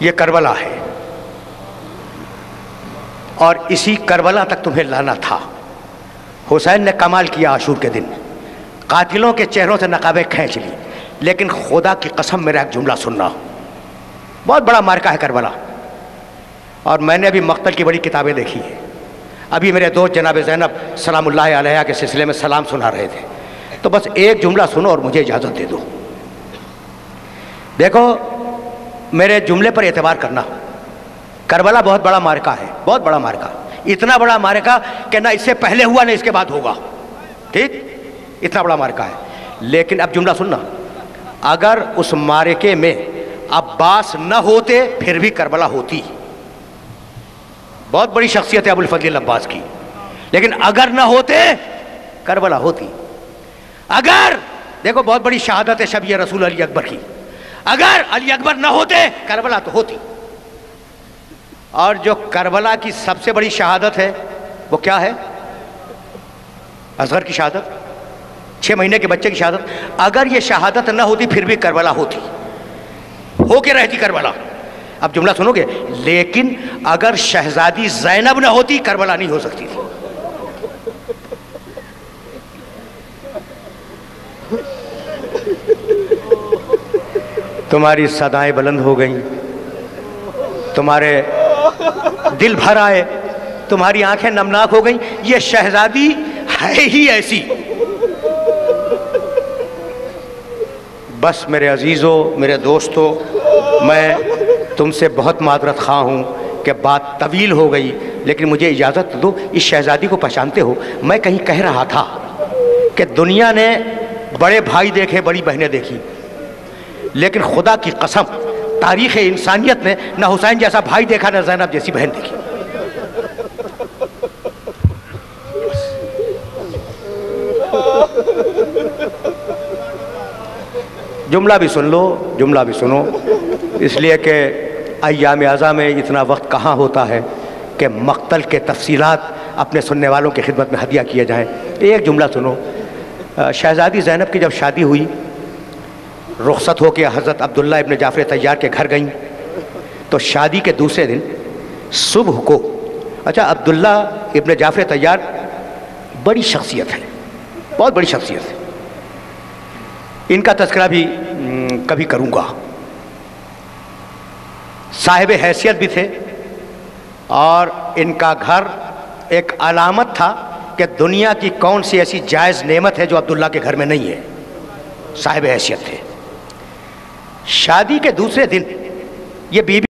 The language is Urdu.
یہ کربلا ہے اور اسی کربلا تک تمہیں لانا تھا۔ حسین نے کمال کیا عاشور کے دن، قاتلوں کے چہروں سے نقابیں کھینچ لی، لیکن خدا کی قسم میرا ایک جملہ سننا، بہت بڑا معرکہ ہے کربلا، اور میں نے ابھی مقتل کی بڑی کتابیں دیکھی ہیں۔ ابھی میرے دوست جناب زینب سلام اللہ علیہ کے سلسلے میں سلام سنا رہے تھے، تو بس ایک جملہ سنو اور مجھے اجازت دے دو۔ دیکھو میرے جملے پر اعتبار کرنا، کربلا بہت بڑا معرکہ ہے، بہت بڑا معرکہ، اتنا بڑا معرکہ کہ نہ اس سے پہلے ہوا نہ اس کے بعد ہوگا، ٹھیک؟ اتنا بڑا معرکہ ہے۔ لیکن اب جملہ سننا، اگر اس معرکے میں عباس نہ ہوتے پھر بھی کربلا ہوتی۔ بہت بڑی شخصیت ہے ابو الفضل عباس کی، لیکن اگر نہ ہوتے کربلا ہوتی۔ اگر دیکھو بہت بڑی شہادت ہے شبیہ رسول علی اکبر کی، اگر علی اکبر نہ ہوتے کربلا تو ہوتی۔ اور جو کربلا کی سب سے بڑی شہادت ہے وہ کیا ہے؟ اصغر کی شہادت، 6 مہینے کے بچے کی شہادت۔ اگر یہ شہادت نہ ہوتی پھر بھی کربلا ہوتی، ہو کے رہتی کربلا۔ اب جملہ سنو گے، لیکن اگر شہزادی زینب نہ ہوتی کربلا نہیں ہو سکتی تھی۔ تمہاری صدائیں بلند ہو گئیں، تمہارے دل بھر آئے، تمہاری آنکھیں نمناک ہو گئیں، یہ شہزادی ہے ہی ایسی۔ بس میرے عزیزوں، میرے دوستوں، میں تم سے بہت معذرت خواہ ہوں کہ بات طویل ہو گئی، لیکن مجھے اجازت دو۔ اس شہزادی کو پہچانتے ہو؟ میں کہیں کہہ رہا تھا کہ دنیا نے بڑے بھائی دیکھے، بڑی بہنیں دیکھی، لیکن خدا کی قسم تاریخ انسانیت نے نہ حسین جیسا بھائی دیکھا، نہ زینب جیسی بہن دیکھی۔ جملہ بھی سن لو، جملہ بھی سنو، اس لیے کہ ایام اعزاں میں اتنا وقت کہاں ہوتا ہے کہ مقتل کے تفصیلات اپنے سننے والوں کی خدمت میں ہدیہ کیے جائیں۔ ایک جملہ سنو، شہزادی زینب کی جب شادی ہوئی، رخصت ہو کے حضرت عبداللہ ابن جعفر طیار کے گھر گئیں، تو شادی کے دوسرے دن صبح کو، اچھا عبداللہ ابن جعفر طیار بڑی شخصیت ہے، بہت بڑی شخصیت ہے، ان کا تذکرہ بھی کبھی کروں گا۔ صاحب حیثیت بھی تھے، اور ان کا گھر ایک علامت تھا کہ دنیا کی کون سی ایسی جائز نعمت ہے جو عبداللہ کے گھر میں نہیں ہے۔ صاحب حیثیت تھے۔ شادی کے دوسرے دن یہ بیوی